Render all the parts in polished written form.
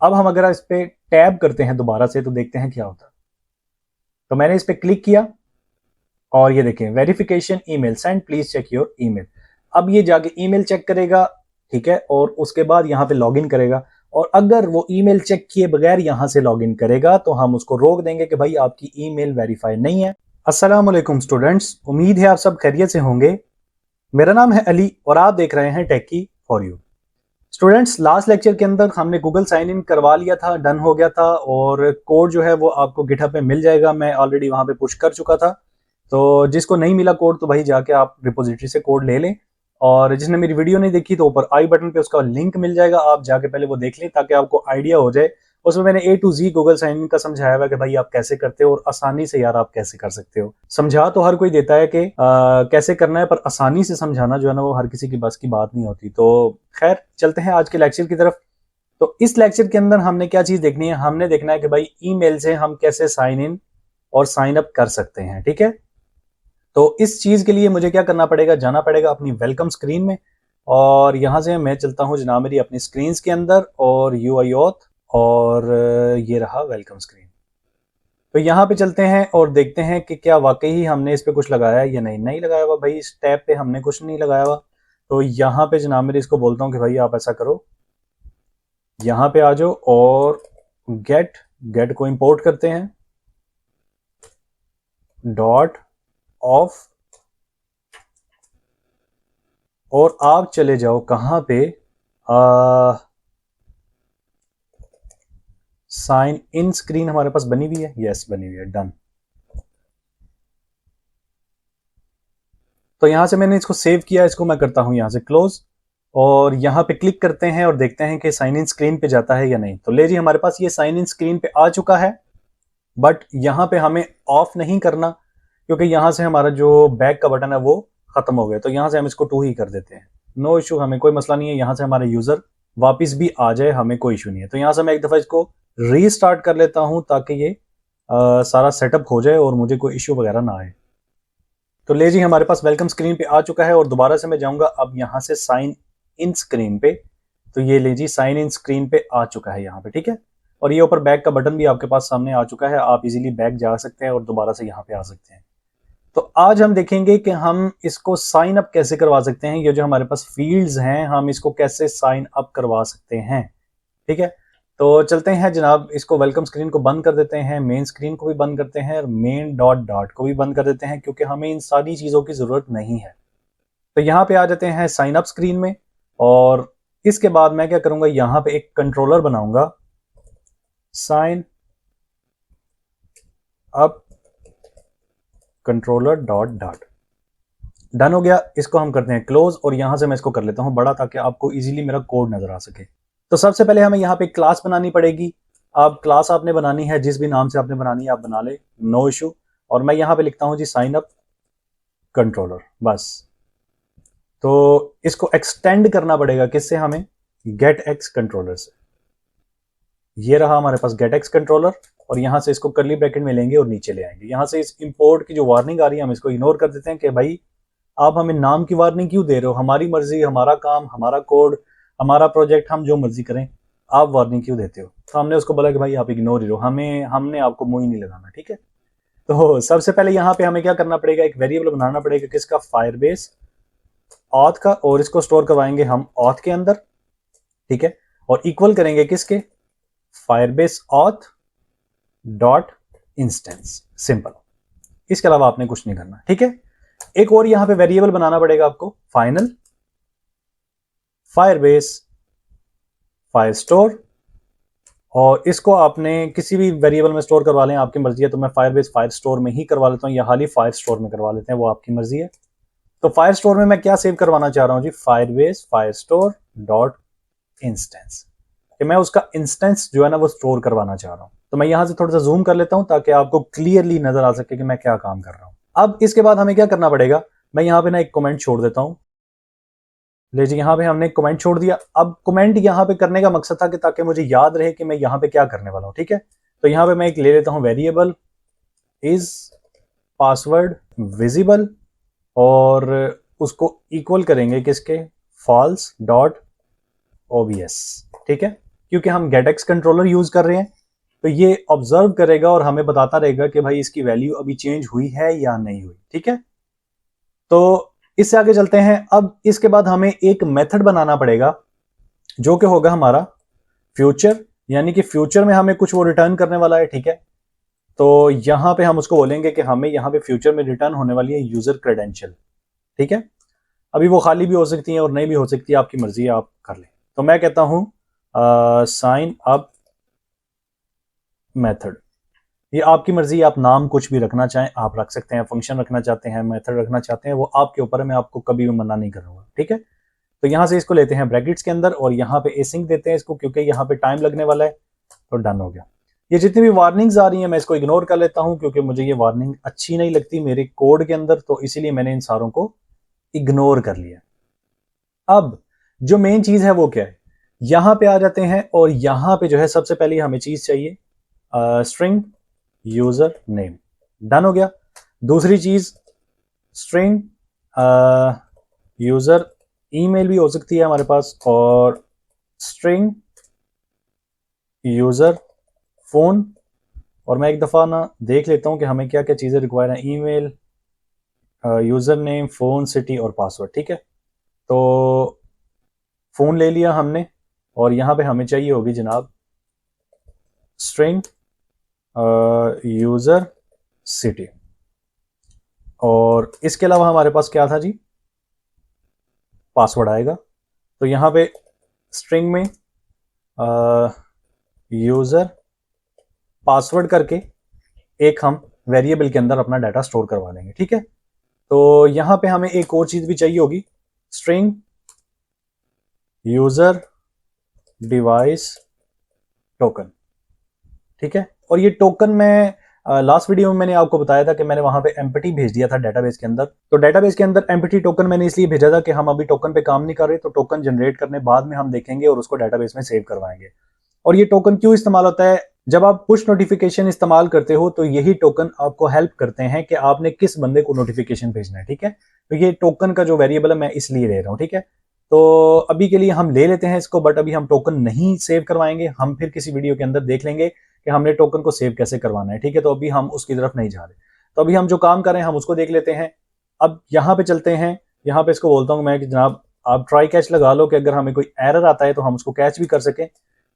अब हम अगर इस पे टैब करते हैं दोबारा से तो देखते हैं क्या होता है। तो मैंने इस पे क्लिक किया और ये देखें verification email send, please check your email. अब ये जाके ईमेल चेक करेगा, ठीक है, और उसके बाद यहाँ पे लॉगिन करेगा। और अगर वो ईमेल चेक किए बगैर यहाँ से लॉगिन करेगा तो हम उसको रोक देंगे कि भाई आपकी ईमेल वेरीफाई नहीं है। अस्सलाम वालेकुम स्टूडेंट्स, उम्मीद है आप सब खैरियत से होंगे। मेरा नाम है अली और आप देख रहे हैं techie for you. Students, last lecture के अंदर हमने गूगल साइन इन करवा लिया था, डन हो गया था, और कोड जो है वो आपको गिटहब पे मिल जाएगा। मैं ऑलरेडी वहां पे पुश कर चुका था। तो जिसको नहीं मिला कोड तो भाई जाके आप रिपोजिटरी से कोड ले लें, और जिसने मेरी वीडियो नहीं देखी तो ऊपर आई बटन पे उसका लिंक मिल जाएगा, आप जाके पहले वो देख लें ताकि आपको आइडिया हो जाए। उसमें मैंने A to Z Google sign in का समझाया हुआ कि भाई आप कैसे करते हो और आसानी से यार आप कैसे कर सकते हो। समझा तो हर कोई देता है कि कैसे करना है, पर आसानी से समझाना जो है ना वो हर किसी की बस की बात नहीं होती। तो खैर चलते हैं आज के लेक्चर की तरफ। तो इस लेक्चर के अंदर हमने क्या चीज देखनी है, हमने देखना है कि भाई ईमेल से हम कैसे साइन इन और साइन अप कर सकते हैं। ठीक है, तो इस चीज के लिए मुझे क्या करना पड़ेगा, जाना पड़ेगा अपनी वेलकम स्क्रीन में, और यहां से मैं चलता हूं जनाब मेरी अपनी स्क्रीन के अंदर, और UI ऑथ, और ये रहा वेलकम स्क्रीन। तो यहाँ पे चलते हैं और देखते हैं कि क्या वाकई ही हमने इस पे कुछ लगाया है या नहीं। नहीं लगाया हुआ भाई, इस टैब पे हमने कुछ नहीं लगाया हुआ। तो यहाँ पे जनाब मेरे इसको बोलता हूँ कि भाई आप ऐसा करो, यहाँ पे आ जाओ और गेट को इंपोर्ट करते हैं, डॉट ऑफ, और आप चले जाओ कहां पे, साइन इन स्क्रीन हमारे पास बनी हुई है, यस बनी हुई है, डन। तो यहां से मैंने इसको सेव किया, इसको मैं करता हूं यहां से क्लोज, और यहां पे क्लिक करते हैं और देखते हैं कि साइन इन स्क्रीन पे जाता है या नहीं। तो ले जी, हमारे पास ये साइन इन स्क्रीन पे आ चुका है, बट यहां पे हमें ऑफ नहीं करना क्योंकि यहां से हमारा जो बैक का बटन है वो खत्म हो गया। तो यहां से हम इसको 2 ही कर देते हैं, नो इशू, हमें कोई मसला नहीं है। यहां से हमारे यूजर वापस भी आ जाए, हमें कोई इशू नहीं है। तो यहां से मैं एक दफा इसको रीस्टार्ट कर लेता हूं ताकि ये सारा सेटअप हो जाए और मुझे कोई इशू वगैरह ना आए। तो ले जी, हमारे पास वेलकम स्क्रीन पे आ चुका है, और दोबारा से मैं जाऊंगा अब यहां से साइन इन स्क्रीन पे। तो ये ले जी, साइन इन स्क्रीन पे आ चुका है यहाँ पे, ठीक है। और ये ऊपर बैक का बटन भी आपके पास सामने आ चुका है, आप इजीली बैक जा सकते हैं और दोबारा से यहाँ पे आ सकते हैं। तो आज हम देखेंगे कि हम इसको साइन अप कैसे करवा सकते हैं। ये जो हमारे पास फील्ड्स हैं हम इसको कैसे साइन अप करवा सकते हैं, ठीक है। तो चलते हैं जनाब, इसको वेलकम स्क्रीन को बंद कर देते हैं, मेन स्क्रीन को भी बंद करते हैं, और मेन डॉट डॉट को भी बंद कर देते हैं क्योंकि हमें इन सारी चीज़ों की ज़रूरत नहीं है। तो यहाँ पे आ जाते हैं साइन अप स्क्रीन में, और इसके बाद मैं क्या करूंगा, यहाँ पे एक कंट्रोलर बनाऊंगा, sign up controller dot dot. Done हो गया, इसको हम करते हैं क्लोज, और यहां से मैं इसको कर लेता हूं बड़ा ताकि आपको इजीली मेरा कोड नजर आ सके। तो सबसे पहले हमें यहाँ पे क्लास बनानी पड़ेगी। अब क्लास आपने बनानी है जिस भी नाम से आपने बनानी है आप बना ले, नो इशू। और मैं यहाँ पे लिखता हूं जी साइन अप कंट्रोलर, बस। तो इसको एक्सटेंड करना पड़ेगा किससे, हमें गेट एक्स कंट्रोलर से। ये रहा हमारे पास गेट एक्स कंट्रोलर, और यहां से इसको करली ब्रैकेट में लेंगे और नीचे ले आएंगे। यहां से इस इंपोर्ट की जो वार्निंग आ रही है हम इसको इग्नोर कर देते हैं कि भाई आप हमें नाम की वार्निंग क्यों दे रहे हो, हमारी मर्जी, हमारा काम, हमारा कोड, हमारा प्रोजेक्ट, हम जो मर्जी करें, आप वार्निंग क्यों देते हो। तो हमने उसको बोला कि भाई आप इग्नोर ही रहो, हमने आपको मुंह ही नहीं लगाना, ठीक है। तो सबसे पहले यहाँ पे हमें क्या करना पड़ेगा, एक वेरिएबल बनाना पड़ेगा किसका, फायरबेस ऑथ का, और इसको स्टोर करवाएंगे हम ऑथ के अंदर, ठीक है। और इक्वल करेंगे किसके, Firebase auth dot instance, simple. इसके अलावा आपने कुछ नहीं करना, ठीक है। एक और यहां पे वेरिएबल बनाना पड़ेगा आपको, फाइनल फायरबेस फायर स्टोर, और इसको आपने किसी भी वेरिएबल में स्टोर करवा लें, आपकी मर्जी है। तो मैं फायरबेस फायर स्टोर में ही करवा लेता हूं, या हाल ही फायर स्टोर में करवा लेते हैं, वो आपकी मर्जी है। तो फायर स्टोर में मैं क्या सेव करवाना चाह रहा हूं जी, Firebase Firestore dot instance, कि मैं उसका इंस्टेंस जो है ना वो स्टोर करवाना चाह रहा हूं। तो मैं यहां से थोड़ा सा जूम कर लेता हूं ताकि आपको क्लियरली नजर आ सके कि मैं क्या काम कर रहा हूं। अब इसके बाद हमें क्या करना पड़ेगा, मैं यहां पे ना एक कमेंट छोड़ देता हूं। ले जी, यहां पे हमने एक कमेंट छोड़ दिया। अब कमेंट यहां पे करने का मकसद था कि ताकि मुझे याद रहे कि मैं यहां पे क्या करने वाला हूं, ठीक है। तो यहां पे मैं एक ले लेता हूं वेरिएबल इज पासवर्ड विजिबल, और उसको इक्वल करेंगे किसके, फॉल्स डॉट ओबीएस, ठीक है। क्योंकि हम गेटएक्स कंट्रोलर यूज कर रहे हैं, तो ये ऑब्जर्व करेगा और हमें बताता रहेगा कि भाई इसकी वैल्यू अभी चेंज हुई है या नहीं हुई। ठीक है, तो इससे आगे चलते हैं। अब इसके बाद हमें एक मेथड बनाना पड़ेगा जो कि होगा हमारा फ्यूचर, यानी कि फ्यूचर में हमें कुछ वो रिटर्न करने वाला है। ठीक है, तो यहां पे हम उसको बोलेंगे कि हमें यहां पे फ्यूचर में रिटर्न होने वाली है यूजर क्रेडेंशियल। ठीक है, अभी वो खाली भी हो सकती है और नहीं भी हो सकती है, आपकी मर्जी है, आप कर लें। तो मैं कहता हूं साइन अप मेथड, ये आपकी मर्जी, आप नाम कुछ भी रखना चाहें आप रख सकते हैं, फंक्शन रखना चाहते हैं, मेथड रखना चाहते हैं, वो आपके ऊपर है, मैं आपको कभी भी मना नहीं करूंगा। ठीक है, तो यहां से इसको लेते हैं ब्रैकेट्स के अंदर और यहां पे एसिंक देते हैं इसको, क्योंकि यहां पे टाइम लगने वाला है। तो डन हो गया। ये जितनी भी वार्निंग्स आ रही हैं मैं इसको इग्नोर कर लेता हूं, क्योंकि मुझे ये वार्निंग अच्छी नहीं लगती मेरे कोड के अंदर, तो इसीलिए मैंने इन सारों को इग्नोर कर लिया। अब जो मेन चीज है वो क्या है, यहां पे आ जाते हैं और यहां पे जो है सबसे पहले हमें चीज चाहिए स्ट्रिंग यूजर नेम। डन हो गया। दूसरी चीज स्ट्रिंग यूजर ईमेल भी हो सकती है हमारे पास, और स्ट्रिंग यूजर फोन। और मैं एक दफा ना देख लेता हूं कि हमें क्या क्या चीजें रिक्वायर है। Email, user name, phone, city और पासवर्ड। ठीक है, तो फोन ले लिया हमने और यहां पे हमें चाहिए होगी जनाब स्ट्रिंग यूजर सिटी। और इसके अलावा हमारे पास क्या था जी, पासवर्ड आएगा। तो यहां पे स्ट्रिंग में यूजर पासवर्ड करके एक हम वेरिएबल के अंदर अपना डाटा स्टोर करवा लेंगे। ठीक है, तो यहां पे हमें एक और चीज भी चाहिए होगी, स्ट्रिंग यूजर डिवाइस टोकन। ठीक है, और ये टोकन मैं लास्ट वीडियो में मैंने आपको बताया था कि मैंने वहां पे एम्पटी भेज दिया था डेटाबेस के अंदर। तो डेटाबेस के अंदर एम्पटी टोकन मैंने इसलिए भेजा था कि हम अभी टोकन पे काम नहीं कर रहे, तो टोकन जनरेट करने बाद में हम देखेंगे और उसको डेटाबेस में सेव करवाएंगे। और ये टोकन क्यों इस्तेमाल होता है, जब आप पुश नोटिफिकेशन इस्तेमाल करते हो तो यही टोकन आपको हेल्प करते हैं कि आपने किस बंदे को नोटिफिकेशन भेजना है। ठीक है, तो ये टोकन का जो वेरिएबल है मैं इसलिए ले रहा हूं। ठीक है, तो अभी के लिए हम ले लेते हैं इसको, बट अभी हम टोकन नहीं सेव करवाएंगे, हम फिर किसी वीडियो के अंदर देख लेंगे कि हमने टोकन को सेव कैसे करवाना है। ठीक है, तो अभी हम उसकी तरफ नहीं जा रहे, तो अभी हम जो काम कर रहे हैं हम उसको देख लेते हैं। अब यहाँ पे चलते हैं, यहाँ पे इसको बोलता हूँ मैं कि जनाब आप ट्राई कैच लगा लो कि अगर हमें कोई एरर आता है तो हम उसको कैच भी कर सकें।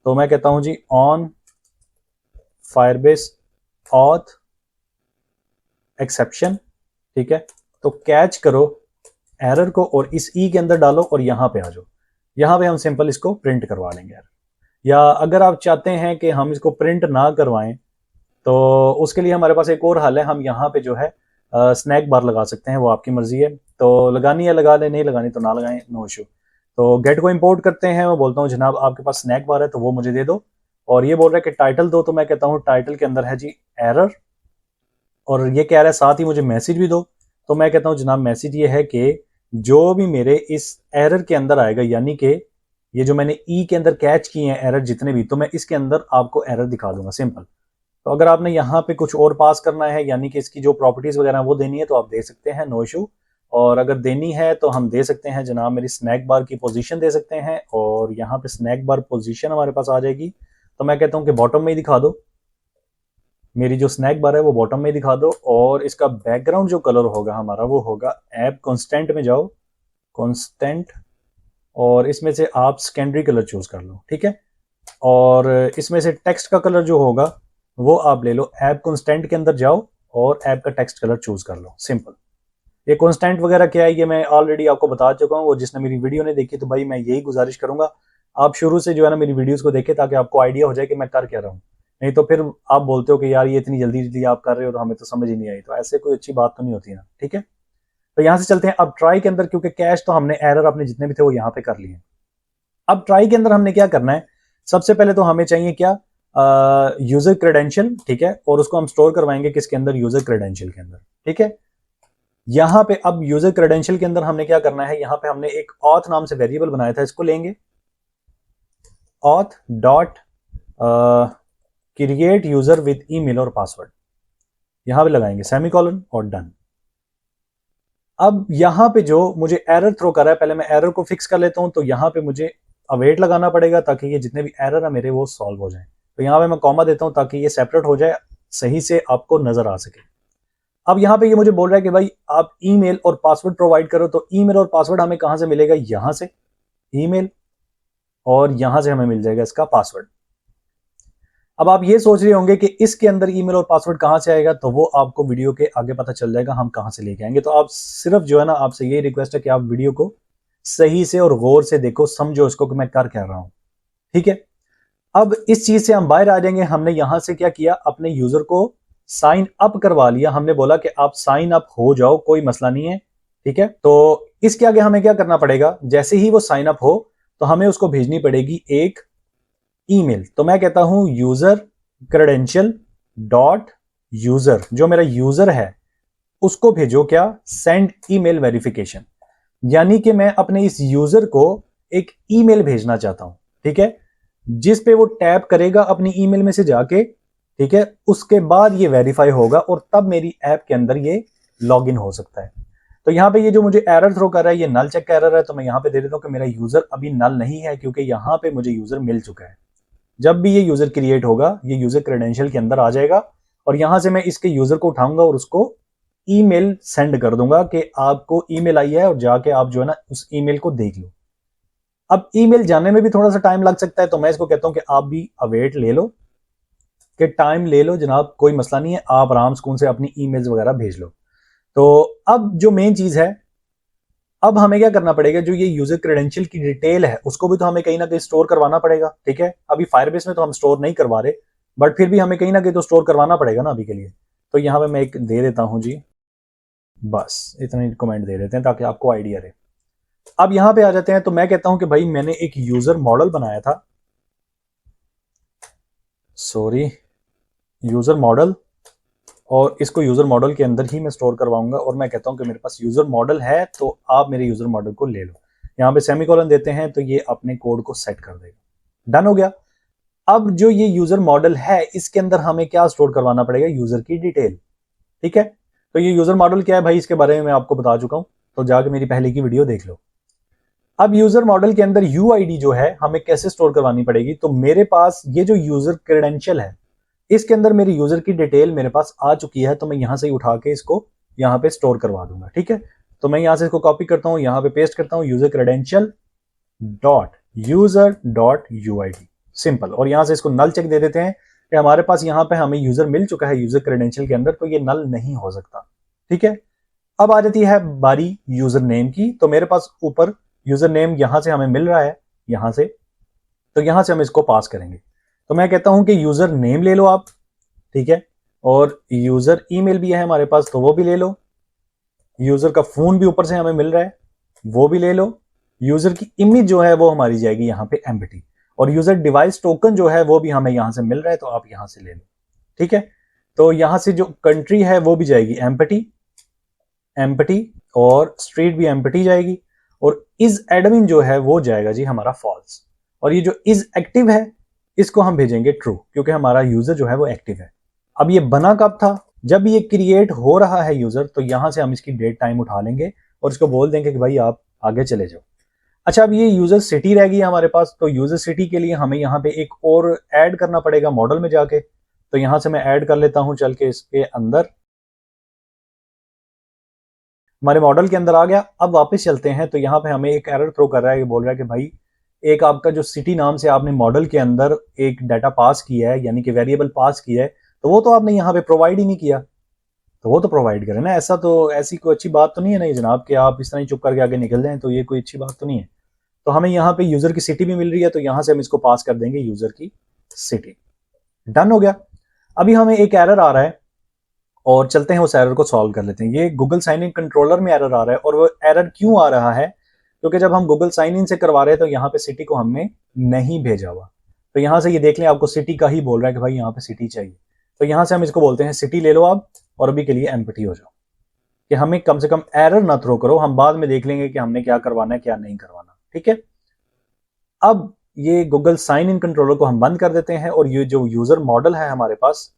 तो मैं कहता हूं जी ऑन फायरबेस ऑथ एक्सेप्शन। ठीक है, तो कैच करो एरर को और इस ई के अंदर डालो और यहां पे आ जाओ। यहां पे हम सिंपल इसको प्रिंट करवा लेंगे। या अगर आप चाहते हैं कि हम इसको प्रिंट ना करवाएं तो उसके लिए हमारे पास एक और हल है, हम यहाँ पे जो है स्नैक बार लगा सकते हैं, वो आपकी मर्जी है। तो लगानी है लगा ले, नहीं लगानी तो ना लगाएं, नो इशू। तो गेट को इंपोर्ट करते हैं, मैं बोलता हूँ जनाब आपके पास स्नैक बार है तो वो मुझे दे दो। और ये बोल रहा है कि टाइटल दो, तो मैं कहता हूँ टाइटल के अंदर है जी एरर, और ये कह रहा है साथ ही मुझे मैसेज भी दो। तो मैं कहता हूँ जनाब मैसेज ये है कि जो भी मेरे इस एरर के अंदर आएगा, यानी कि ये जो मैंने ई के अंदर कैच किए हैं एरर जितने भी, तो मैं इसके अंदर आपको एरर दिखा दूंगा, सिंपल। तो अगर आपने यहाँ पे कुछ और पास करना है, यानी कि इसकी जो प्रॉपर्टीज वगैरह वो देनी है, तो आप दे सकते हैं, नो इशू। और अगर देनी है तो हम दे सकते हैं जनाब मेरी स्नैक बार की पोजीशन दे सकते हैं, और यहाँ पे स्नैक बार पोजीशन हमारे पास आ जाएगी। तो मैं कहता हूँ कि बॉटम में ही दिखा दो, मेरी जो स्नैक बार है वो बॉटम में ही दिखा दो। और इसका बैकग्राउंड जो कलर होगा हमारा वो होगा ऐप कॉन्स्टेंट में जाओ, कॉन्स्टेंट, और इसमें से आप सेकेंडरी कलर चूज कर लो। ठीक है, और इसमें से टेक्स्ट का कलर जो होगा वो आप ले लो, ऐप कॉन्स्टेंट के अंदर जाओ और ऐप का टेक्स्ट कलर चूज कर लो, सिंपल। ये कॉन्स्टेंट वगैरह क्या है ये मैं ऑलरेडी आपको बता चुका हूँ, और जिसने मेरी वीडियो ने देखी तो भाई मैं यही गुजारिश करूंगा आप शुरू से जो है ना मेरी वीडियोस को देखें, ताकि आपको आइडिया हो जाए कि मैं कर क्या रहा हूँ। नहीं तो फिर आप बोलते हो कि यार ये इतनी जल्दी जल्दी आप कर रहे हो तो हमें तो समझ ही नहीं आई, तो ऐसे कोई अच्छी बात तो नहीं होती ना। ठीक है, तो यहां से चलते हैं अब ट्राई के अंदर, क्योंकि कैश तो हमने एरर अपने जितने भी थे वो यहाँ पे कर लिए। अब ट्राई के अंदर हमने क्या करना है, सबसे पहले तो हमें चाहिए क्या, यूजर क्रेडेंशियल। ठीक है, और उसको हम स्टोर करवाएंगे किसके अंदर, यूजर क्रेडेंशियल के अंदर। ठीक है, यहां पे अब यूजर क्रेडेंशियल के अंदर हमने क्या करना है, यहां पे हमने एक ऑथ नाम से वेरिएबल बनाया था, इसको लेंगे auth dot create user with email और पासवर्ड, यहां पे लगाएंगे सेमीकोलन और डन। अब यहां पे जो मुझे एरर थ्रो कर रहा है, पहले मैं एरर को फिक्स कर लेता हूं। तो यहां पे मुझे अवेट लगाना पड़ेगा ताकि ये जितने भी एरर है मेरे वो सॉल्व हो जाए। तो यहाँ पे मैं कॉमा देता हूँ ताकि ये सेपरेट हो जाए, सही से आपको नजर आ सके। अब यहाँ पे ये मुझे बोल रहा है कि भाई आप ईमेल और पासवर्ड प्रोवाइड करो, तो ईमेल और पासवर्ड हमें कहां से मिलेगा, यहां से ईमेल, और यहां से हमें मिल जाएगा इसका पासवर्ड। अब आप ये सोच रहे होंगे कि इसके अंदर ईमेल और पासवर्ड कहां से आएगा, तो वो आपको वीडियो के आगे पता चल जाएगा हम कहां से लेके आएंगे। तो आप सिर्फ जो है ना, आपसे यही रिक्वेस्ट है कि आप वीडियो को सही से और गौर से देखो, समझो इसको कि मैं कर क्या रहा हूं, ठीक है। अब इस चीज से हम बाहर आ जाएंगे। हमने यहां से क्या किया, अपने यूजर को साइन अप करवा लिया। हमने बोला कि आप साइन अप हो जाओ, कोई मसला नहीं है, ठीक है। तो इसके आगे हमें क्या करना पड़ेगा, जैसे ही वो साइन अप हो तो हमें उसको भेजनी पड़ेगी एक ईमेल। तो मैं कहता हूं यूजर क्रेडेंशियल डॉट यूजर, जो मेरा यूजर है उसको भेजो क्या, सेंड ईमेल वेरिफिकेशन। यानी कि मैं अपने इस यूजर को एक ईमेल भेजना चाहता हूं, ठीक है, जिस पे वो टैप करेगा अपनी ईमेल में से जाके, ठीक है, उसके बाद ये वेरीफाई होगा और तब मेरी ऐप के अंदर ये लॉगिन हो सकता है। तो यहाँ पे ये जो मुझे एरर थ्रो कर रहा है, ये नल चेक का एरर है। तो मैं यहाँ पे दे देता हूँ कि मेरा यूजर अभी नल नहीं है, क्योंकि यहाँ पे मुझे यूजर मिल चुका है। जब भी ये यूजर क्रिएट होगा, ये यूजर क्रेडेंशियल के अंदर आ जाएगा और यहां से मैं इसके यूजर को उठाऊंगा और उसको ईमेल सेंड कर दूंगा कि आपको ईमेल आई है और जाके आप जो है ना उस ईमेल को देख लो। अब ईमेल जाने में भी थोड़ा सा टाइम लग सकता है, तो मैं इसको कहता हूं कि आप भी अवेट ले लो, कि टाइम ले लो जनाब, कोई मसला नहीं है, आप आराम सुकून से अपनी ईमेल्स वगैरह भेज लो। तो अब जो मेन चीज है, अब हमें क्या करना पड़ेगा, जो ये यूजर क्रेडेंशियल की डिटेल है उसको भी तो हमें कहीं ना कहीं स्टोर करवाना पड़ेगा, ठीक है। अभी फायरबेस में तो हम स्टोर नहीं करवा रहे, बट फिर भी हमें कहीं ना कहीं तो स्टोर करवाना पड़ेगा ना अभी के लिए। तो यहाँ पे मैं एक दे देता हूं जी, बस इतना ही कमेंट दे देते हैं ताकि आपको आइडिया रहे। अब यहां पे आ जाते हैं। तो मैं कहता हूं कि भाई मैंने एक यूजर मॉडल बनाया था, सॉरी, यूजर मॉडल, और इसको यूजर मॉडल के अंदर ही मैं स्टोर करवाऊंगा। और मैं कहता हूं कि मेरे पास यूजर मॉडल है तो आप मेरे यूजर मॉडल को ले लो। यहां पे सेमीकोलन देते हैं तो ये अपने कोड को सेट कर देगा। डन हो गया। अब जो ये यूजर मॉडल है इसके अंदर हमें क्या स्टोर करवाना पड़ेगा, यूजर की डिटेल, ठीक है। तो ये यूजर मॉडल क्या है भाई, इसके बारे में मैं आपको बता चुका हूं, तो जाके मेरी पहले की वीडियो देख लो। अब यूजर मॉडल के अंदर यूआईडी जो है हमें कैसे स्टोर करवानी पड़ेगी, तो मेरे पास ये जो यूजर क्रेडेंशियल है इसके अंदर मेरे यूजर की डिटेल मेरे पास आ चुकी है। तो मैं यहां से उठा के इसको यहां पे स्टोर करवा दूंगा, ठीक है। तो मैं यहां से इसको कॉपी करता हूं, यहां पे पेस्ट करता हूं, user credential dot user dot UID, simple. और यहां से इसको नल चेक दे देते हैं कि हमारे पास यहां पे हमें यूजर मिल चुका है यूजर क्रेडेंशियल के अंदर, तो ये नल नहीं हो सकता, ठीक है। अब आ जाती है बारी यूजर नेम की। तो मेरे पास ऊपर यूजर नेम यहां से हमें मिल रहा है, यहां से, तो यहां से हम इसको पास करेंगे। तो मैं कहता हूं कि यूजर नेम ले लो आप, ठीक है, और यूजर ईमेल भी है हमारे पास तो वो भी ले लो, यूजर का फोन भी ऊपर से हमें मिल रहा है वो भी ले लो, यूजर की इमेज जो है वो हमारी जाएगी यहाँ पे एम्प्टी, और यूजर डिवाइस टोकन जो है वो भी हमें यहां से मिल रहा है तो आप यहां से ले लो, ठीक है। तो यहां से जो कंट्री है वो भी जाएगी एम्प्टी, एम्प्टी, और स्ट्रीट भी एम्प्टी जाएगी, और इज एडमिन जो है वो जाएगा जी हमारा फॉल्स। और ये जो इज एक्टिव है इसको हम भेजेंगे ट्रू, क्योंकि हमारा यूजर जो है वो एक्टिव है। अब ये बना कब था, जब ये क्रिएट हो रहा है यूजर, तो यहां से हम इसकी डेट टाइम उठा लेंगे और इसको बोल देंगे कि भाई आप आगे चले जाओ। अच्छा, अब ये यूजर सिटी रह गई हमारे पास। तो यूजर सिटी के लिए हमें यहाँ पे एक और ऐड करना पड़ेगा मॉडल में जाके। तो यहां से मैं ऐड कर लेता हूं चल के इसके अंदर, हमारे मॉडल के अंदर आ गया। अब वापस चलते हैं तो यहाँ पे हमें एक एरर थ्रो कर रहा है, ये बोल रहा है कि भाई एक आपका जो सिटी नाम से आपने मॉडल के अंदर एक डाटा पास किया है, यानी कि वेरिएबल पास किया है, तो वो तो आपने यहाँ पे प्रोवाइड ही नहीं किया। तो वो तो प्रोवाइड करें ना, ऐसा तो ऐसी कोई अच्छी बात तो नहीं है ना ये जनाब कि आप इस तरह ही चुप करके आगे निकल जाएं, तो ये कोई अच्छी बात तो नहीं है। तो हमें यहाँ पे यूजर की सिटी भी मिल रही है, तो यहां से हम इसको पास कर देंगे यूजर की सिटी। डन हो गया। अभी हमें एक एरर आ रहा है और चलते हैं उस एरर को सॉल्व कर लेते हैं। ये गूगल साइन इन कंट्रोलर में एरर आ रहा है, और वो एरर क्यों आ रहा है, क्योंकि जब हम गूगल साइन इन से करवा रहे हैं तो यहाँ पे सिटी को हमने नहीं भेजा हुआ। तो यहां से ये देख लें, आपको सिटी का ही बोल रहा है कि भाई यहाँ पे सिटी चाहिए। तो यहां से हम इसको बोलते हैं सिटी ले लो आप, और अभी के लिए एम्प्टी हो जाओ, कि हमें कम से कम एरर ना थ्रो करो, हम बाद में देख लेंगे कि हमने क्या करवाना है क्या नहीं करवाना, ठीक है। अब ये गूगल साइन इन कंट्रोलर को हम बंद कर देते हैं, और ये जो यूजर मॉडल है हमारे पास,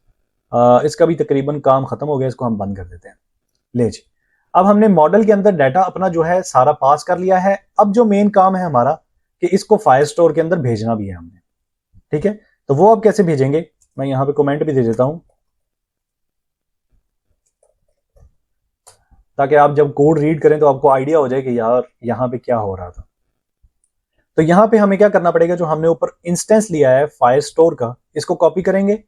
इसका भी तकरीबन काम खत्म हो गया, इसको हम बंद कर देते हैं। ले जी, अब हमने मॉडल के अंदर डाटा अपना जो है सारा पास कर लिया है। अब जो मेन काम है हमारा, कि इसको फायरस्टोर के अंदर भेजना भी है हमने, ठीक है। तो वो आप कैसे भेजेंगे, मैं यहां पे कमेंट भी दे देता हूं ताकि आप जब कोड रीड करें तो आपको आइडिया हो जाए कि यार यहां पे क्या हो रहा था। तो यहां पे हमें क्या करना पड़ेगा, जो हमने ऊपर इंस्टेंस लिया है फायरस्टोर का, इसको कॉपी करेंगे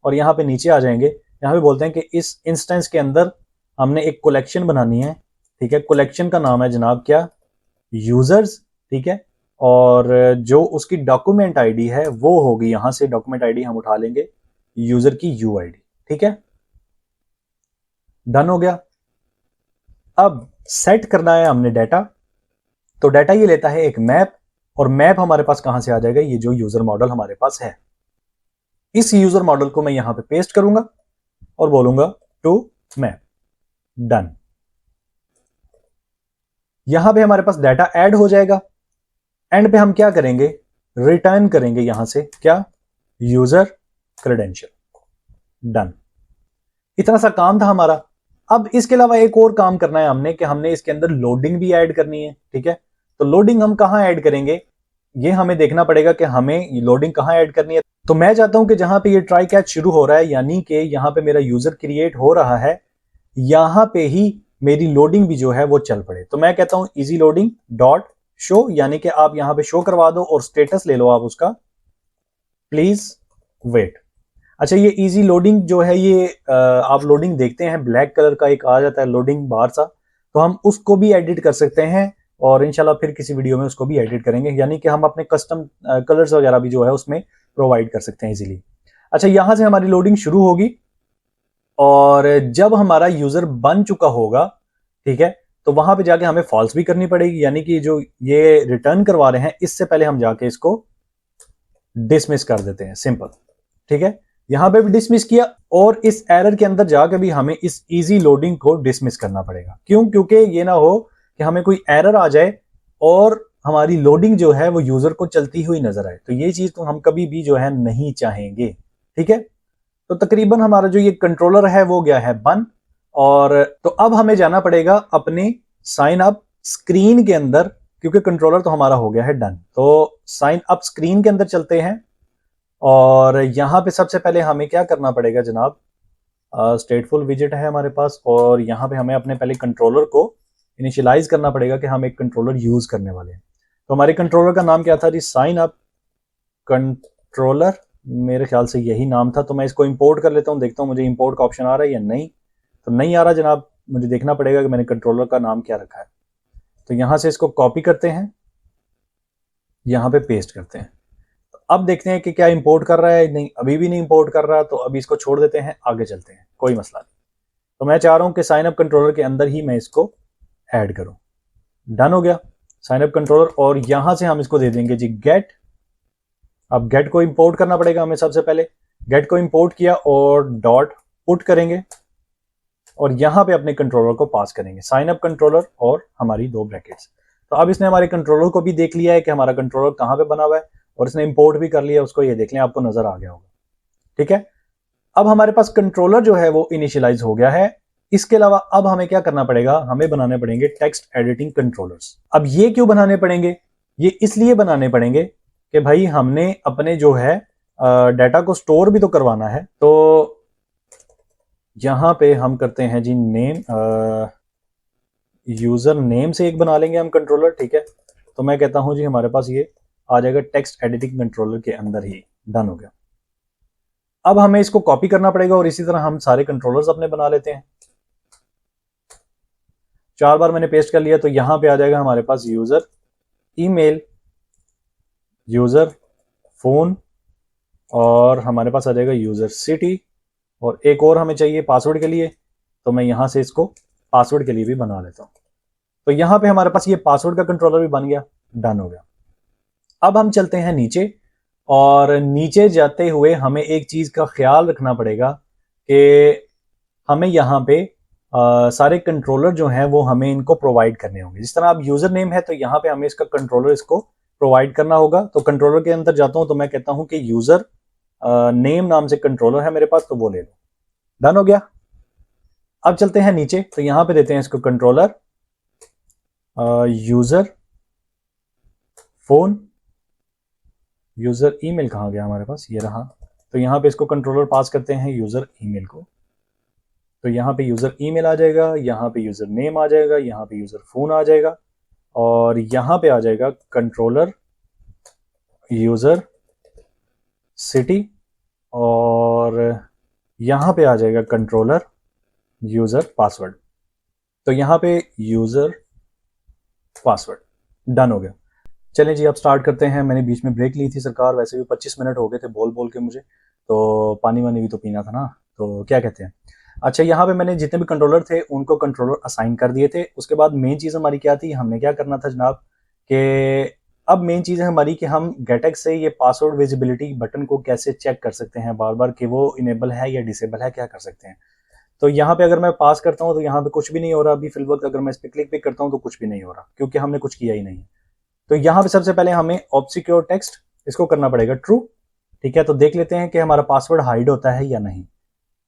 और यहां पे नीचे आ जाएंगे। यहां पे बोलते हैं कि इस इंस्टेंस के अंदर हमने एक कलेक्शन बनानी है, ठीक है। कलेक्शन का नाम है जनाब क्या, यूजर्स, ठीक है। और जो उसकी डॉक्यूमेंट आईडी है वो होगी, यहां से डॉक्यूमेंट आईडी हम उठा लेंगे यूजर की यूआईडी, ठीक है। डन हो गया। अब सेट करना है हमने डाटा, तो डाटा ये लेता है एक मैप, और मैप हमारे पास कहां से आ जाएगा, ये जो यूजर मॉडल हमारे पास है, इस यूजर मॉडल को मैं यहां पे पेस्ट करूंगा और बोलूंगा टू मैप। डन। यहां पे हमारे पास डाटा ऐड हो जाएगा। एंड पे हम क्या करेंगे, रिटर्न करेंगे यहां से क्या, यूजर क्रेडेंशियल। डन। इतना सा काम था हमारा। अब इसके अलावा एक और काम करना है हमने, कि हमने इसके अंदर लोडिंग भी ऐड करनी है, ठीक है। तो लोडिंग हम कहां ऐड करेंगे, ये हमें देखना पड़ेगा कि हमें लोडिंग कहां ऐड करनी है। तो मैं चाहता हूं कि जहां पे ये ट्राई कैच शुरू हो रहा है, यानी कि यहां पे मेरा यूजर क्रिएट हो रहा है, यहां पे ही मेरी लोडिंग भी जो है वो चल पड़े। तो मैं कहता हूं इजी लोडिंग डॉट शो, यानी कि आप यहां पे शो करवा दो और स्टेटस ले लो आप उसका, प्लीज वेट। अच्छा, ये इजी लोडिंग जो है ये आप लोडिंग देखते हैं ब्लैक कलर का एक आ जाता है लोडिंग बार सा, तो हम उसको भी एडिट कर सकते हैं और इंशाल्लाह फिर किसी वीडियो में उसको भी एडिट करेंगे, यानी कि हम अपने कस्टम कलर्स वगैरह भी जो है उसमें प्रोवाइड कर सकते हैं इजीली। अच्छा, यहां से हमारी लोडिंग शुरू होगी और जब हमारा यूजर बन चुका होगा, ठीक है, तो वहां पे जाके हमें फॉल्स भी करनी पड़ेगी, यानी कि जो ये रिटर्न करवा रहे हैं इससे पहले हम जाके इसको डिसमिस कर देते हैं, सिंपल, ठीक है। यहां पे भी डिसमिस किया और इस एरर के अंदर जाके भी हमें इस इजी लोडिंग को डिसमिस करना पड़ेगा। क्यों? क्योंकि ये ना हो कि हमें कोई एरर आ जाए और हमारी लोडिंग जो है वो यूजर को चलती हुई नजर आए, तो ये चीज तो हम कभी भी जो है नहीं चाहेंगे, ठीक है। तो तकरीबन हमारा जो ये कंट्रोलर है वो गया है बन, और तो अब हमें जाना पड़ेगा अपने साइन अप स्क्रीन के अंदर, क्योंकि कंट्रोलर तो हमारा हो गया है डन। तो साइन अप स्क्रीन के अंदर चलते हैं और यहां पे सबसे पहले हमें क्या करना पड़ेगा जनाब, स्टेटफुल विजेट है हमारे पास, और यहां पे हमें अपने पहले कंट्रोलर को इनिशियलाइज करना पड़ेगा कि हम एक कंट्रोलर यूज करने वाले हैं। तो हमारे कंट्रोलर का नाम क्या था जी, साइन अप कंट्रोलर, मेरे ख्याल से यही नाम था। तो मैं इसको इंपोर्ट कर लेता हूं, देखता हूं मुझे इंपोर्ट का ऑप्शन आ रहा है या नहीं। तो नहीं आ रहा जनाब, मुझे देखना पड़ेगा कि मैंने कंट्रोलर का नाम क्या रखा है। तो यहां से इसको कॉपी करते हैं, यहां पे पेस्ट करते हैं। तो अब देखते हैं कि क्या इंपोर्ट कर रहा है, नहीं अभी भी नहीं इंपोर्ट कर रहा, तो अभी इसको छोड़ देते हैं, आगे चलते हैं, कोई मसला नहीं। तो मैं चाह रहा हूं कि साइन अप कंट्रोलर के अंदर ही मैं इसको ऐड करूं। डन हो गया साइन अप कंट्रोलर, और यहां से हम इसको दे देंगे जी गेट। अब गेट को इंपोर्ट करना पड़ेगा हमें सबसे पहले। गेट को इंपोर्ट किया और डॉट पुट करेंगे और यहां पे अपने कंट्रोलर को पास करेंगे, साइन अप कंट्रोलर और हमारी दो ब्रैकेट्स। तो अब इसने हमारे कंट्रोलर को भी देख लिया है कि हमारा कंट्रोलर कहां पे बना हुआ है, और इसने इंपोर्ट भी कर लिया उसको, ये देख लें आपको नजर आ गया होगा, ठीक है। अब हमारे पास कंट्रोलर जो है वो इनिशियलाइज हो गया है। इसके अलावा अब हमें क्या करना पड़ेगा, हमें बनाने पड़ेंगे टेक्स्ट एडिटिंग कंट्रोलर्स। अब ये क्यों बनाने पड़ेंगे, ये इसलिए बनाने पड़ेंगे कि भाई हमने अपने जो है डाटा को स्टोर भी तो करवाना है। तो यहां पे हम करते हैं जी नेम, यूजर नेम से एक बना लेंगे हम कंट्रोलर, ठीक है। तो मैं कहता हूं जी हमारे पास ये आ जाएगा टेक्स्ट एडिटिंग कंट्रोलर के अंदर ही। डन हो गया। अब हमें इसको कॉपी करना पड़ेगा और इसी तरह हम सारे कंट्रोलर्स अपने बना लेते हैं। 4 बार मैंने पेस्ट कर लिया, तो यहां पे आ जाएगा हमारे पास यूजर ईमेल, यूजर फोन, और हमारे पास आ जाएगा यूजर सिटी, और एक और हमें चाहिए पासवर्ड के लिए, तो मैं यहां से इसको पासवर्ड के लिए भी बना लेता हूं। तो यहां पे हमारे पास ये पासवर्ड का कंट्रोलर भी बन गया। डन हो गया। अब हम चलते हैं नीचे, और नीचे जाते हुए हमें एक चीज का ख्याल रखना पड़ेगा कि हमें यहाँ पे सारे कंट्रोलर जो हैं वो हमें इनको प्रोवाइड करने होंगे। जिस तरह आप यूजर नेम है तो यहाँ पे हमें इसका कंट्रोलर इसको प्रोवाइड करना होगा। तो कंट्रोलर के अंदर जाता हूं तो मैं कहता हूं कि यूजर नेम नाम से कंट्रोलर है मेरे पास, तो वो ले लो। डन हो गया। अब चलते हैं नीचे, तो यहां पे देते हैं इसको controller user phone, user email कहाँ गया हमारे पास, ये रहा। तो यहाँ पे इसको कंट्रोलर पास करते हैं यूज़र ईमेल को। तो यहाँ पे यूज़र ईमेल आ जाएगा, यहाँ पे यूज़र नेम आ जाएगा, यहाँ पे यूज़र फ़ोन आ जाएगा, और यहाँ पे आ जाएगा कंट्रोलर यूज़र सिटी, और यहाँ पे आ जाएगा कंट्रोलर यूज़र पासवर्ड। तो यहाँ पे यूज़र पासवर्ड डन हो गया। चलें जी, अब स्टार्ट करते हैं। मैंने बीच में ब्रेक ली थी सरकार, वैसे भी 25 मिनट हो गए थे बोल बोल के मुझे, तो पानी वानी भी तो पीना था ना, तो क्या कहते हैं। अच्छा, यहाँ पे मैंने जितने भी कंट्रोलर थे उनको कंट्रोलर असाइन कर दिए थे। उसके बाद मेन चीज़ हमारी क्या थी, हमने क्या करना था जनाब, कि अब मेन चीज़ है हमारी कि हम गेटएक्स से ये पासवर्ड विजिबिलिटी बटन को कैसे चेक कर सकते हैं बार बार कि वो इनेबल है या डिसेबल है, क्या कर सकते हैं। तो यहाँ पे अगर मैं पास करता हूँ तो यहाँ पे कुछ भी नहीं हो रहा अभी फिल वक्त। अगर मैं इस पर क्लिक भी करता हूँ तो कुछ भी नहीं हो रहा, क्योंकि हमने कुछ किया ही नहीं। तो यहाँ पे सबसे पहले हमें ऑब्सक्योर टेक्स्ट इसको करना पड़ेगा ट्रू। ठीक है, तो देख लेते हैं कि हमारा पासवर्ड हाइड होता है या नहीं।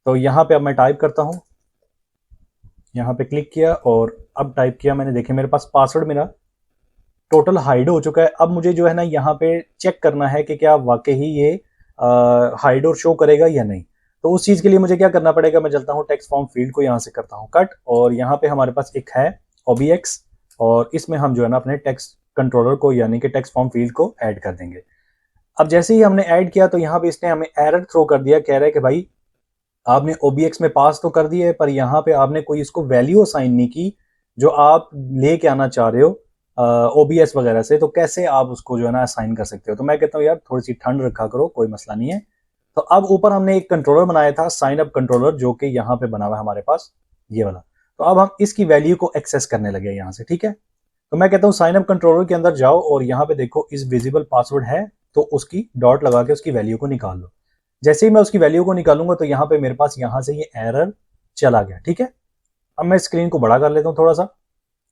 तो यहाँ पे अब मैं टाइप करता हूँ, यहाँ पे क्लिक किया और अब टाइप किया मैंने, देखे मेरे पास पासवर्ड मेरा टोटल हाइड हो चुका है। अब मुझे जो है ना यहाँ पे चेक करना है कि क्या वाकई ही ये हाइड और शो करेगा या नहीं। तो उस चीज के लिए मुझे क्या करना पड़ेगा, मैं चलता हूँ टेक्स्ट फॉर्म फील्ड को यहाँ से करता हूँ कट, और यहाँ पे हमारे पास एक है OBX, और इसमें हम जो है ना अपने टेक्स्ट कंट्रोलर को यानी कि टेक्स्ट फॉर्म फील्ड को ऐड कर देंगे। अब जैसे ही हमने ऐड किया तो यहाँ पे इसने हमें एरर थ्रो कर दिया, कह रहा है कि भाई आपने OBX में पास तो कर दिया है पर यहाँ पे आपने कोई इसको वैल्यू असाइन नहीं की जो आप लेके आना चाह रहे हो OBS वगैरह से, तो कैसे आप उसको जो है ना असाइन कर सकते हो। तो मैं कहता हूँ यार थोड़ी सी ठंड रखा करो, कोई मसला नहीं है। तो अब ऊपर हमने एक कंट्रोलर बनाया था साइन अप कंट्रोलर, जो कि यहाँ पे बना हुआ है हमारे पास ये वाला। तो अब हम इसकी वैल्यू को एक्सेस करने लगे यहाँ से। ठीक है, तो मैं कहता हूँ साइन अप कंट्रोलर के अंदर जाओ और यहाँ पे देखो इस विजिबल पासवर्ड है, तो उसकी डॉट लगा के उसकी वैल्यू को निकाल लो। जैसे ही मैं उसकी वैल्यू को निकालूंगा तो यहाँ पे मेरे पास यहाँ से ये एरर चला गया। ठीक है, अब मैं स्क्रीन को बड़ा कर लेता हूँ थोड़ा सा,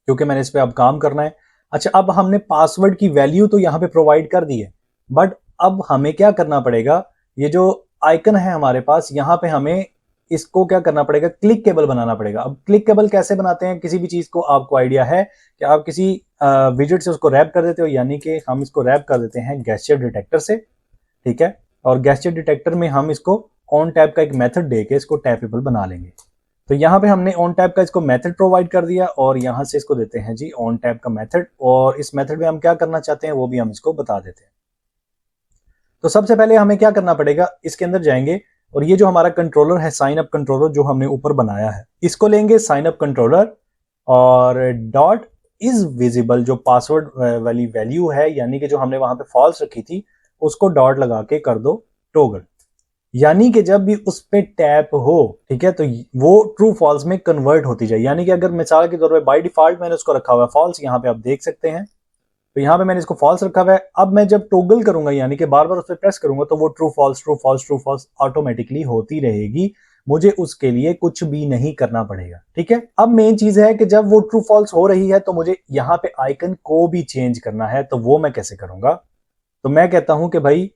क्योंकि मैंने इस पर अब काम करना है। अच्छा, अब हमने पासवर्ड की वैल्यू तो यहाँ पे प्रोवाइड कर दी है, बट अब हमें क्या करना पड़ेगा, ये जो आइकन है हमारे पास यहाँ पे हमें इसको क्या करना पड़ेगा, क्लिकेबल बनाना पड़ेगा। अब क्लिकेबल कैसे बनाते हैं, किसी भी चीज को आपको आइडिया है कि आप किसी विजेट से उसको रैप कर देते हो, यानी कि हम इसको रैप कर देते हैं गेस्चर डिटेक्टर से। ठीक है, और गेस्चर डिटेक्टर में हम इसको ऑन टैप का एक मेथड देके इसको टैपेबल बना लेंगे। तो यहाँ पे हमने ऑन टैप का इसको मेथड प्रोवाइड कर दिया और यहाँ से इसको देते हैं जी ऑन टैप का मेथड, और इस मेथड में हम क्या करना चाहते हैं वो भी हम इसको बता देते हैं। तो सबसे पहले हमें क्या करना पड़ेगा, इसके अंदर जाएंगे और ये जो हमारा कंट्रोलर है साइन अप कंट्रोलर जो हमने ऊपर बनाया है, इसको लेंगे साइन अप कंट्रोलर और डॉट इज विजिबल, जो पासवर्ड वाली वैल्यू है यानी कि जो हमने वहां पे फॉल्स रखी थी उसको डॉट लगा के कर दो टोगल, यानी कि जब भी उस पे टैप हो, ठीक है, तो वो ट्रू फॉल्स में कन्वर्ट होती जाए। यानी कि अगर मिसाल के तौर पे बाय डिफॉल्ट मैंने उसको रखा हुआ है फॉल्स, यहाँ पे आप देख सकते हैं, तो यहाँ पे मैंने इसको फॉल्स रखा हुआ है। अब मैं जब टोगल करूंगा यानी कि बार बार उस पर प्रेस करूंगा तो वो true false true false true false automatically होती रहेगी, मुझे उसके लिए कुछ भी नहीं करना पड़ेगा। ठीक है, अब मेन चीज है कि जब वो ट्रू फॉल्स हो रही है तो मुझे यहाँ पे आइकन को भी चेंज करना है, तो वो मैं कैसे करूंगा। तो मैं कहता हूं कि भाई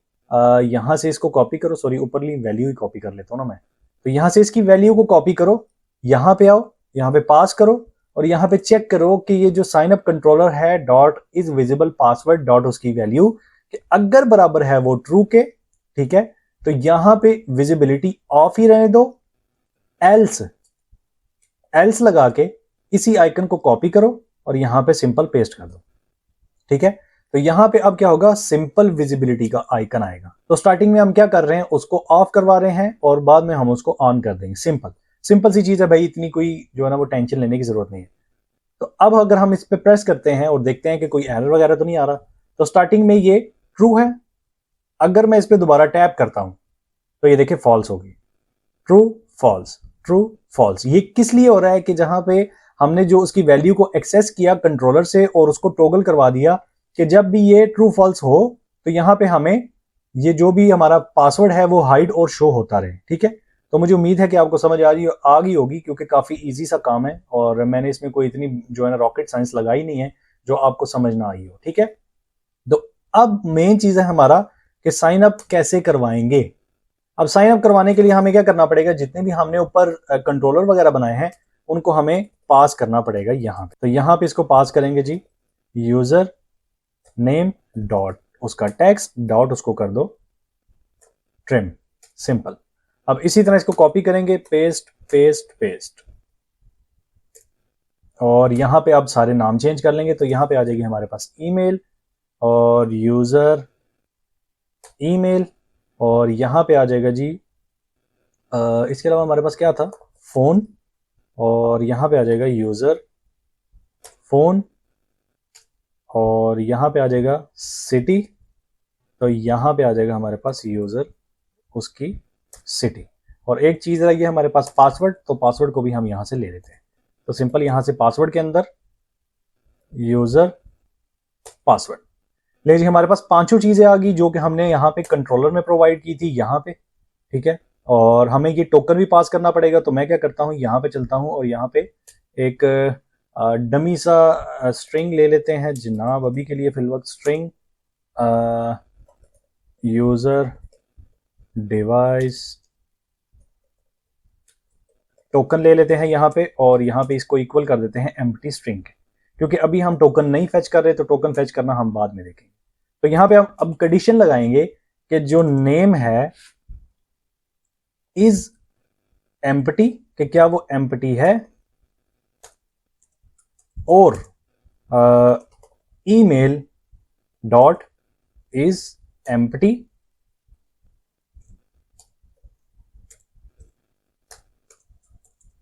यहां से इसको कॉपी करो, सॉरी ऊपरली वैल्यू ही कॉपी कर लेता हूं ना मैं। तो यहां से इसकी वैल्यू को कॉपी करो, यहां पे आओ, यहां पे पास करो और यहां पे चेक करो कि ये जो साइन अप कंट्रोलर है dot is visible password dot उसकी वैल्यू कि अगर बराबर है वो ट्रू के, ठीक है, तो यहां पे विजिबिलिटी ऑफ ही रहने दो, एल्स लगा के इसी आइकन को कॉपी करो और यहां पे सिंपल पेस्ट कर दो। ठीक है, तो यहां पे अब क्या होगा, सिंपल विजिबिलिटी का आइकन आएगा। तो स्टार्टिंग में हम क्या कर रहे हैं, उसको ऑफ करवा रहे हैं और बाद में हम उसको ऑन कर देंगे। सिंपल सी चीज है भाई, इतनी कोई जो है ना वो टेंशन लेने की जरूरत नहीं है। तो अब अगर हम इस पे प्रेस करते हैं और देखते हैं कि कोई एरर वगैरह तो नहीं आ रहा, तो स्टार्टिंग में ये ट्रू है। अगर मैं इस पे दोबारा टैप करता हूं तो ये देखिए फॉल्स होगी, ट्रू फॉल्स। ये किस लिए हो रहा है कि जहां पे हमने जो उसकी वैल्यू को एक्सेस किया कंट्रोलर से और उसको टॉगल करवा दिया कि जब भी ये ट्रू फॉल्स हो तो यहां पे हमें ये जो भी हमारा पासवर्ड है वो हाइड और शो होता रहे। ठीक है, तो मुझे उम्मीद है कि आपको समझ आ गई होगी, क्योंकि काफी इजी सा काम है और मैंने इसमें कोई इतनी जो है ना रॉकेट साइंस लगाई नहीं है जो आपको समझ ना आई हो। ठीक है, तो अब मेन चीज है हमारा कि साइन अप कैसे करवाएंगे। अब साइन अप करवाने के लिए हमें क्या करना पड़ेगा, जितने भी हमने ऊपर कंट्रोलर वगैरह बनाए हैं उनको हमें पास करना पड़ेगा यहाँ पे। तो यहाँ पे इसको पास करेंगे जी यूजर नेम डॉट उसका टेक्स्ट डॉट उसको कर दो ट्रिम, सिंपल। अब इसी तरह इसको कॉपी करेंगे, पेस्ट पेस्ट पेस्ट, और यहां पे आप सारे नाम चेंज कर लेंगे। तो यहां पे आ जाएगी हमारे पास ईमेल और यूजर ईमेल, और यहां पे आ जाएगा जी इसके अलावा हमारे पास क्या था, फोन, और यहां पे आ जाएगा यूजर फोन, और यहां पे आ जाएगा सिटी, तो यहां पे आ जाएगा हमारे पास यूजर उसकी सिटी। और एक चीज रही है हमारे पास पासवर्ड, तो पासवर्ड को भी हम यहां से ले लेते हैं। तो सिंपल यहां से पासवर्ड के अंदर यूजर पासवर्ड ले जी, हमारे पास पांचों चीजें आ गई जो कि हमने यहाँ पे कंट्रोलर में प्रोवाइड की थी यहाँ पे, ठीक है। और हमें ये टोकन भी पास करना पड़ेगा। तो मैं क्या करता हूँ, यहाँ पे चलता हूँ और यहाँ पे एक डमी सा स्ट्रिंग ले लेते हैं जनाब, अभी के लिए फिलवक्त स्ट्रिंग यूजर डिवाइस टोकन ले लेते हैं यहाँ पे, और यहाँ पे इसको इक्वल कर देते हैं एम्प्टी स्ट्रिंग के, क्योंकि अभी हम टोकन नहीं फेच कर रहे, तो टोकन फेच करना हम बाद में देखेंगे। तो यहाँ पे हम अब कंडीशन लगाएंगे कि जो नेम है इज एम्प्टी, कि क्या वो एम्प्टी है, और ईमेल डॉट इज एम्प्टी,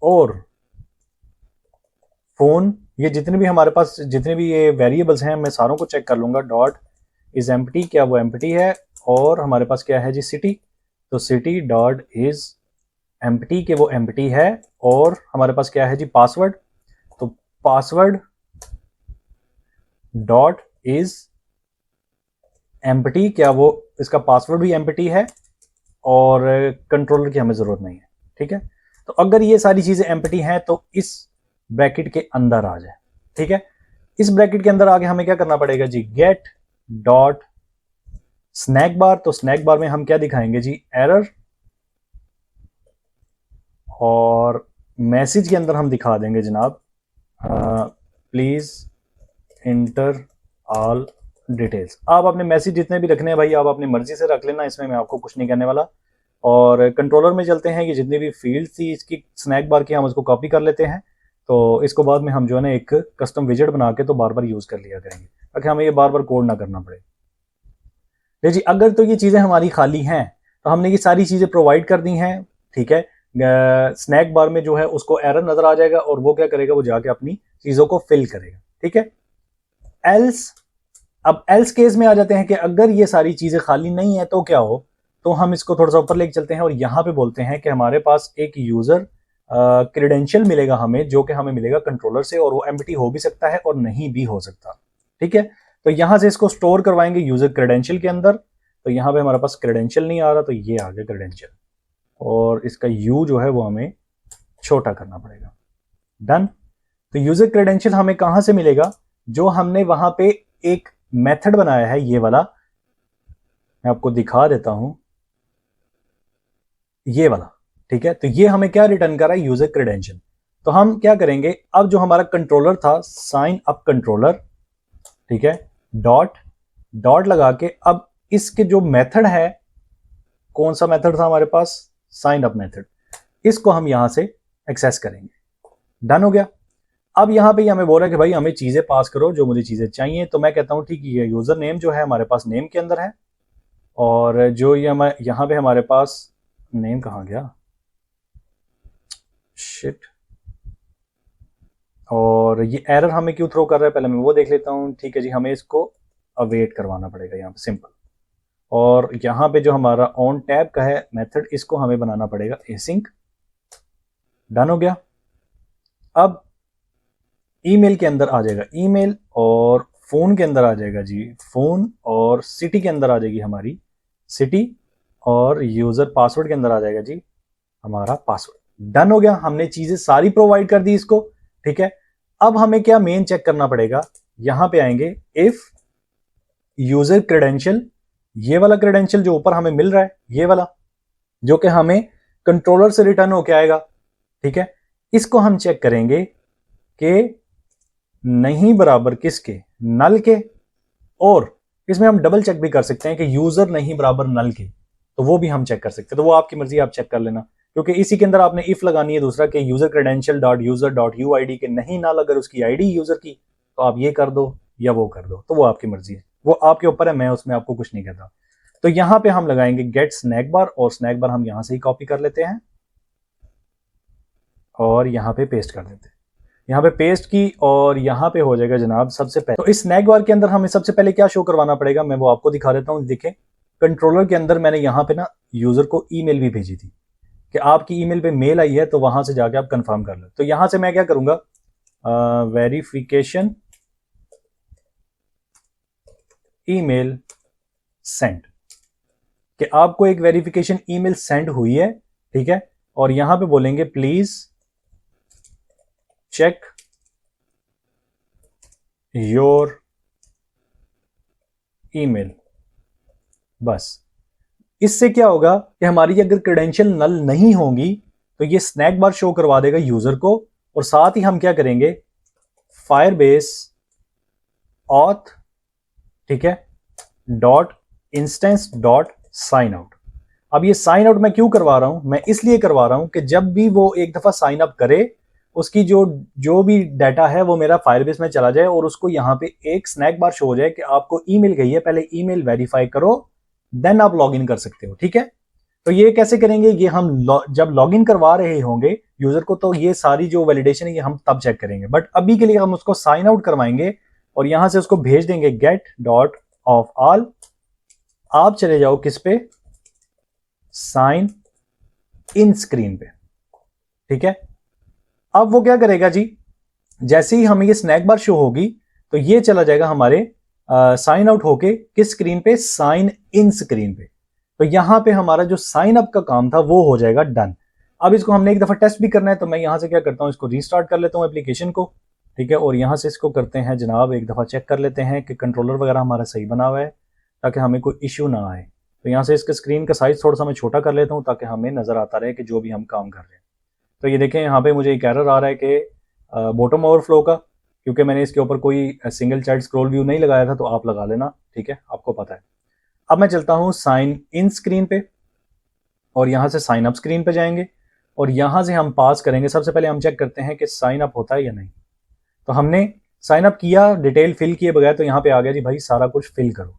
और फोन, ये जितने भी हमारे पास जितने भी ये वेरिएबल्स हैं मैं सारों को चेक कर लूंगा, डॉट इज एम्प्टी, क्या वो एम्प्टी है। और हमारे पास क्या है जी सिटी, तो सिटी डॉट इज एम्प्टी, के वो एम्प्टी है। और हमारे पास क्या है जी पासवर्ड, तो पासवर्ड डॉट इज एम्प्टी, क्या वो इसका पासवर्ड भी एम्प्टी है, और कंट्रोलर की हमें जरूरत नहीं है, ठीक है। तो अगर ये सारी चीजें एम्प्टी हैं तो इस ब्रैकेट के अंदर आ जाए, ठीक है। इस ब्रैकेट के अंदर आगे हमें क्या करना पड़ेगा जी, गेट डॉट स्नैक बार, तो स्नैक बार में हम क्या दिखाएंगे जी, एरर, और मैसेज के अंदर हम दिखा देंगे जनाब प्लीज इंटर ऑल डिटेल्स। आप अपने मैसेज जितने भी रखने हैं भाई आप अपनी मर्जी से रख लेना, इसमें मैं आपको कुछ नहीं कहने वाला। और कंट्रोलर में चलते हैं कि जितनी भी फील्ड थी इसकी स्नैक बार की, हम उसको कॉपी कर लेते हैं। तो इसको बाद में हम जो है ना एक कस्टम विजेट बना के तो बार बार यूज कर लिया करेंगे, ताकि हमें ये बार बार कोड ना करना पड़े। जी अगर तो ये चीजें हमारी खाली हैं तो हमने ये सारी चीजें प्रोवाइड कर दी हैं, ठीक है। स्नैक बार में जो है उसको एरर नजर आ जाएगा, और वो क्या करेगा, वो जाके अपनी चीजों को फिल करेगा, ठीक है। एल्स, अब एल्स केस में आ जाते हैं कि अगर ये सारी चीजें खाली नहीं है तो क्या हो, तो हम इसको थोड़ा सा ऊपर लेके चलते हैं और यहां पे बोलते हैं कि हमारे पास एक यूजर क्रेडेंशियल मिलेगा हमें, जो कि हमें मिलेगा कंट्रोलर से, और वो एम्प्टी हो भी सकता है और नहीं भी हो सकता, ठीक है। तो यहां से इसको स्टोर करवाएंगे यूजर क्रेडेंशियल के अंदर। तो यहां पे हमारे पास क्रेडेंशियल नहीं आ रहा, तो ये आ गया क्रेडेंशियल, और इसका यू जो है वो हमें छोटा करना पड़ेगा। डन। तो यूजर क्रेडेंशियल हमें कहां से मिलेगा, जो हमने वहां पे एक मेथड बनाया है, ये वाला मैं आपको दिखा देता हूं, ये वाला, ठीक है। तो ये हमें क्या रिटर्न कर रहा है, यूजर क्रेडेंशियल। तो हम क्या करेंगे, अब जो हमारा कंट्रोलर था साइन अप कंट्रोलर, ठीक है, डॉट डॉट लगा के अब इसके जो मेथड है, कौन सा मेथड था हमारे पास, साइन अप मेथड, इसको हम यहां से एक्सेस करेंगे। डन हो गया। अब यहां पे हमें बोल रहा है कि भाई हमें चीजें पास करो जो मुझे चीजें चाहिए। तो मैं कहता हूं ठीक है, यूजर नेम जो है हमारे पास नेम के अंदर है, और जो ये यहां पे हमारे पास नेम कहां गया, शिट, और ये एरर हमें क्यों थ्रो कर रहा है पहले मैं वो देख लेता हूं। ठीक है जी, हमें इसको अवेट करवाना पड़ेगा यहाँ पे, सिंपल। और यहाँ पे जो हमारा ऑन टैब का है मेथड, इसको हमें बनाना पड़ेगा एसिंक। डन हो गया। अब ईमेल के अंदर आ जाएगा ईमेल, और फोन के अंदर आ जाएगा जी फोन, और सिटी के अंदर आ जाएगी हमारी सिटी, और यूजर पासवर्ड के अंदर आ जाएगा जी हमारा पासवर्ड। डन हो गया, हमने चीजें सारी प्रोवाइड कर दी इसको, ठीक है। अब हमें क्या मेन चेक करना पड़ेगा, यहां पे आएंगे इफ यूजर क्रेडेंशियल, ये वाला क्रेडेंशियल जो ऊपर हमें मिल रहा है, ये वाला जो कि हमें कंट्रोलर से रिटर्न होके आएगा, ठीक है। इसको हम चेक करेंगे कि नहीं बराबर किसके, नल के, और इसमें हम डबल चेक भी कर सकते हैं कि यूजर नहीं बराबर नल के, तो वो भी हम चेक कर सकते हैं। तो वो आपकी मर्जी, आप चेक कर लेना, क्योंकि इसी के अंदर आपने इफ लगानी है दूसरा कि user credential dot user dot U I D के नहीं नल अगर उसकी आईडी यूजर की, तो आप ये कर दो या वो कर दो, तो वो आपकी मर्जी है, वो आपके ऊपर है, मैं उसमें आपको कुछ नहीं कहता। तो यहां पे हम लगाएंगे गेट स्नैक बार, और स्नैक बार हम यहां से ही कॉपी कर लेते हैं और यहां पे पेस्ट कर देते हैं। यहाँ पे पेस्ट की और यहाँ पे हो जाएगा जनाब सबसे पहले। तो इस स्नैक बार के अंदर हमें सबसे पहले क्या शो करवाना पड़ेगा, मैं वो आपको दिखा देता हूँ। देखें, कंट्रोलर के अंदर मैंने यहाँ पे ना यूजर को ईमेल भी भेजी थी कि आपकी ईमेल पे मेल आई है, तो वहां से जाके आप कंफर्म कर लो। तो यहां से मैं क्या करूंगा, वेरिफिकेशन ईमेल सेंड, कि आपको एक वेरिफिकेशन ईमेल सेंड हुई है, ठीक है। और यहां पे बोलेंगे प्लीज चेक योर ईमेल। बस इससे क्या होगा कि हमारी अगर क्रेडेंशियल नल नहीं होंगी तो ये स्नैक बार शो करवा देगा यूजर को, और साथ ही हम क्या करेंगे, फायरबेस ऑथ, ठीक है, dot instance dot sign out. अब ये साइन आउट मैं क्यों करवा रहा हूं, मैं इसलिए करवा रहा हूं कि जब भी वो एक दफा साइन अप करे, उसकी जो भी डाटा है वो मेरा फायरबेस में चला जाए और उसको यहाँ पे एक स्नैक बार शो हो जाए कि आपको ईमेल गई है, पहले ईमेल वेरीफाई करो देन आप लॉगिन कर सकते हो, ठीक है। तो ये कैसे करेंगे, ये हम जब लॉगिन करवा रहे होंगे यूजर को, तो ये सारी जो वैलिडेशन है ये हम तब चेक करेंगे, बट अभी के लिए हम उसको साइन आउट करवाएंगे और यहां से उसको भेज देंगे गेट डॉट ऑफ ऑल। आप चले जाओ किस पे, साइन इन स्क्रीन पे, ठीक है। अब वो क्या करेगा जी, जैसे ही हमें ये स्नैक बार शो होगी तो ये चला जाएगा हमारे साइन आउट होके किस स्क्रीन पे, साइन इन स्क्रीन पे। तो यहां पे हमारा जो साइन अप का काम था वो हो जाएगा डन। अब इसको हमने एक दफा टेस्ट भी करना है, तो मैं यहां से क्या करता हूं, इसको रीस्टार्ट कर लेता हूं एप्लीकेशन को, ठीक है। और यहां से इसको करते हैं जनाब, एक दफा चेक कर लेते हैं कि कंट्रोलर वगैरह हमारा सही बना हुआ है ताकि हमें कोई इश्यू ना आए। तो यहां से इसके स्क्रीन का साइज थोड़ा सा मैं छोटा कर लेता हूं ताकि हमें नजर आता रहे कि जो भी हम काम कर रहे हैं। तो ये देखें, यहाँ पे मुझे एक एरर आ रहा है कि बॉटम ओवरफ्लो का, क्योंकि मैंने इसके ऊपर कोई सिंगल चाइल्ड स्क्रॉल व्यू नहीं लगाया था, तो आप लगा लेना, ठीक है, आपको पता है। अब मैं चलता हूं साइन इन स्क्रीन पे और यहां से साइन अप स्क्रीन पे जाएंगे और यहां से हम पास करेंगे। सबसे पहले हम चेक करते हैं कि साइन अप होता है या नहीं। तो हमने साइन अप किया डिटेल फिल किए बगैर, तो यहाँ पे आ गया जी भाई सारा कुछ फिल करो।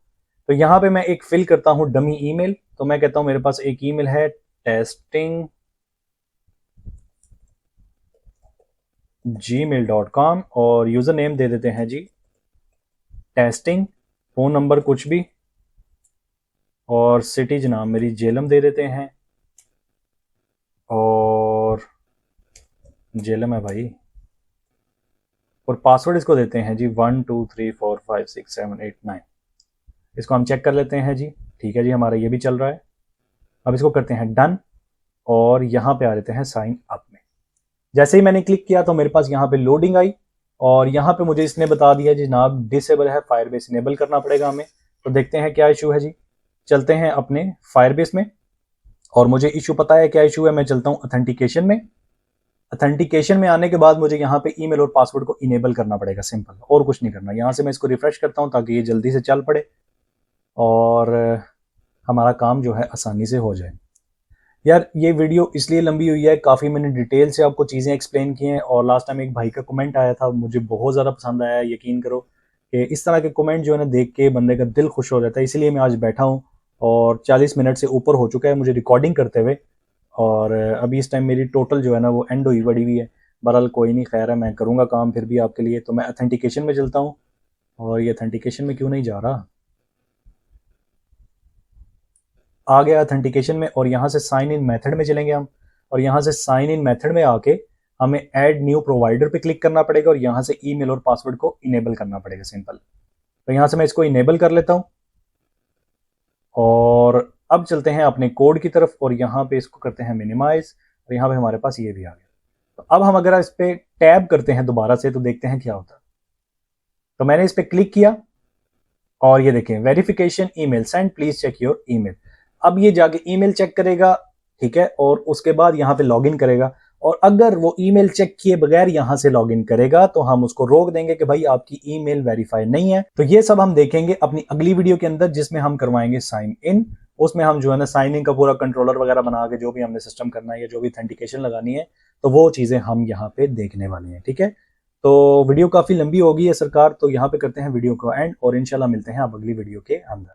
तो यहाँ पे मैं एक फिल करता हूं डमी ईमेल। तो मैं कहता हूं मेरे पास एक ईमेल है टेस्टिंग gmail.com और यूजर नेम दे देते हैं जी टेस्टिंग, फोन नंबर कुछ भी, और सिटी जनाब मेरी जेलम दे देते हैं, और जेलम है भाई, और पासवर्ड इसको देते हैं जी 1 2 3 4 5 6 7 8 9। इसको हम चेक कर लेते हैं जी, ठीक है जी, हमारा ये भी चल रहा है। अब इसको करते हैं डन और यहाँ पे आ जाते हैं साइन अप में। जैसे ही मैंने क्लिक किया तो मेरे पास यहाँ पे लोडिंग आई और यहाँ पे मुझे इसने बता दिया जी जनाब डिसेबल है, फायरबेस इनेबल करना पड़ेगा हमें। तो देखते हैं क्या इशू है जी, चलते हैं अपने फायरबेस में और मुझे इशू पता है क्या इशू है। मैं चलता हूँ ऑथेंटिकेशन में। ऑथेंटिकेशन में आने के बाद मुझे यहाँ पे ईमेल और पासवर्ड को इनेबल करना पड़ेगा, सिंपल, और कुछ नहीं करना। यहाँ से मैं इसको रिफ्रेश करता हूँ ताकि ये जल्दी से चल पड़े और हमारा काम जो है आसानी से हो जाए। यार ये वीडियो इसलिए लंबी हुई है, काफ़ी मैंने डिटेल से आपको चीज़ें एक्सप्लेन की हैं और लास्ट टाइम एक भाई का कमेंट आया था, मुझे बहुत ज़्यादा पसंद आया। यकीन करो कि इस तरह के कमेंट जो है ना देख के बंदे का दिल खुश हो जाता है। इसलिए मैं आज बैठा हूँ और 40 मिनट से ऊपर हो चुका है मुझे रिकॉर्डिंग करते हुए, और अभी इस टाइम मेरी टोटल जो है ना वो एंड हुई बड़ी हुई है। बहरहाल कोई नहीं, खैर है, मैं करूँगा काम फिर भी आपके लिए। तो मैं ऑथेंटिकेशन में चलता हूँ और ये ऑथेंटिकेशन में क्यों नहीं जा रहा, आ गया ऑथेंटिकेशन में और यहाँ से साइन इन मेथड में चलेंगे हम, और यहाँ से साइन इन मेथड में आके हमें ऐड न्यू प्रोवाइडर पे क्लिक करना पड़ेगा और यहाँ से ईमेल और पासवर्ड को इनेबल करना पड़ेगा, सिंपल। तो यहाँ से मैं इसको इनेबल कर लेता हूँ और अब चलते हैं अपने कोड की तरफ और यहाँ पे इसको करते हैं मिनिमाइज और यहाँ पे हमारे पास ये भी आ गया। तो अब हम अगर इस पे टैब करते हैं दोबारा से तो देखते हैं क्या होता है। तो मैंने इस पे क्लिक किया और ये देखें verification email send please check your email. अब ये जाके ईमेल चेक करेगा, ठीक है, और उसके बाद यहाँ पे लॉगिन करेगा और अगर वो ईमेल चेक किए बगैर यहां से लॉगिन करेगा तो हम उसको रोक देंगे कि भाई आपकी ईमेल वेरीफाई नहीं है। तो ये सब हम देखेंगे अपनी अगली वीडियो के अंदर, जिसमें हम करवाएंगे साइन इन। उसमें हम जो है ना साइन इन का पूरा कंट्रोलर वगैरह बना के जो भी हमने सिस्टम करना है या जो भी ऑथेंटिकेशन लगानी है, तो वो चीजें हम यहाँ पे देखने वाले हैं। ठीक है, तो वीडियो काफी लंबी हो गई है सरकार, तो यहाँ पे करते हैं वीडियो को एंड और इंशाल्लाह मिलते हैं आप अगली वीडियो के अंदर।